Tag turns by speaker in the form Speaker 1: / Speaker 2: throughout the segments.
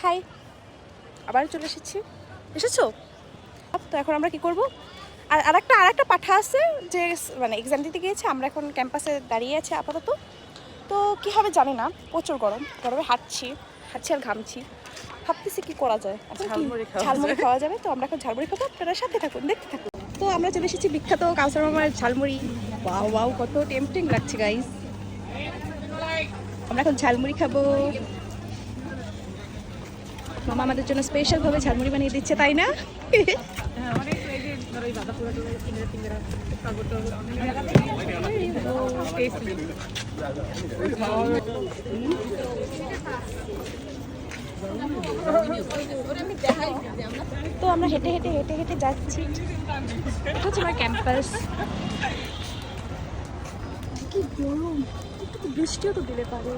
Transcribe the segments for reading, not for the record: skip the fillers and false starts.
Speaker 1: High, আবার চলে এসেছো? তো এখন আমরা কি করব? আর আরেকটা পাঠা আছে যে মানে এক্সাম দিতে গিয়েছে। আমরা এখন ক্যাম্পাসে দাঁড়িয়ে আছি আপাতত। তো কি হবে জানি না, প্রচুর গরমে হাঁটছি আর ঘামছি। ভাবতেছি কি করা যায়। ঝালমুড়ি খাওয়া যাবে, তো আমরা এখন ঝালমুড়ি খাবো। আপনারা সাথে থাকুন, দেখতে থাকুন। তো আমরা চলে এসেছি বিখ্যাত কাউসার মামার ঝালমুড়ি। ওয়াও কত টেম্পটিং লাগছে গাইস। আমরা এখন ঝালমুড়ি খাবো। মামা আমাদের জন্য স্পেশাল ভাবে ঝালমুড়ি বানিয়ে দিচ্ছে, তাই না? তো আমরা হেঁটে যাচ্ছি। এটা হচ্ছে আমার ক্যাম্পাস। কি গরম, একটু বৃষ্টিও তো দিলে পারে।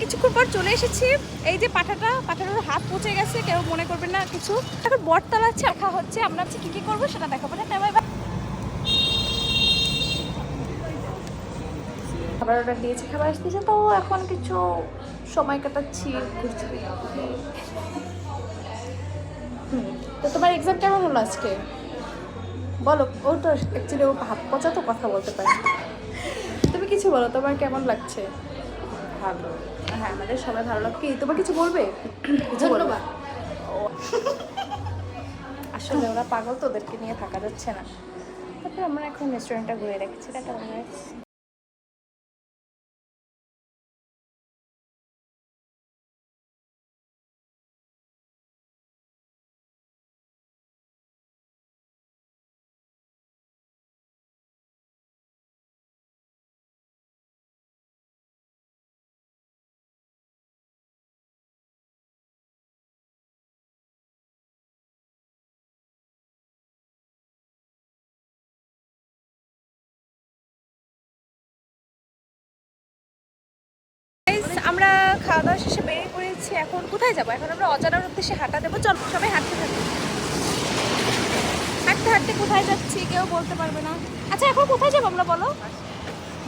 Speaker 1: কিছুক্ষণ পর চলে এসেছি। এই যে পাঠাটার হাত পচে গেছে, কেউ মনে করবেন না কিছু। এখন বটতলা আছে, রাখা হচ্ছে। আমরা কি করবো সেটা দেখাবো না। খাবার অর্ডার দিয়েছি, খাবার আসতেছে। তো এখন কিছু সময় কাটাচ্ছি, ঘুরছি। তো তোমার এক্সাম কেমন হলো আজকে বলো? ও তো অ্যাকচুয়ালি ও হাত পচা, তো কথা বলতে পারে। তুমি কিছু বলো, তোমার কেমন লাগছে?
Speaker 2: ভালো।
Speaker 1: হ্যাঁ, আমাদের সবাই ভালো লাগছে। তোমার কিছু বলবে?
Speaker 2: ধন্যবাদ।
Speaker 1: আসলে ওরা পাগল, তো ওদেরকে নিয়ে থাকা যাচ্ছে না। তারপর আমরা এখন রেস্টুরেন্টটা ঘুরে রেখেছি। আমরা খাওয়া দাওয়া শেষে বেরিয়ে পড়েছি। এখন কোথায় যাবো? এখন আমরা অজানার উদ্দেশ্যে হাঁটা দেবো। চল সবাই হাঁটতে কোথায় যাচ্ছি কেউ বলতে পারবে না। আচ্ছা, এখন কোথায় যাবো আমরা বলো?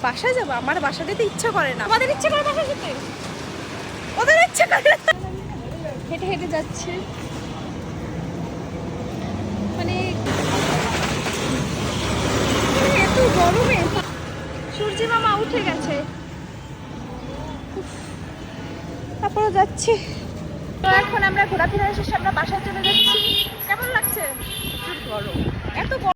Speaker 1: বাসায় যাবো। আমার বাসা যেতে ইচ্ছা করে না। আমাদের ইচ্ছে করে বাসা যেতে, ওদের ইচ্ছে করে না। হেঁটে যাচ্ছে, মানে এত গরমে। সূর্যি মামা উঠে গেছে, তারপরে যাচ্ছি। তো এখন আমরা ঘোরাফেরা শেষে আমরা বাসায় চলে যাচ্ছি। কেমন লাগছে?
Speaker 2: প্রচুর গরম।
Speaker 1: এত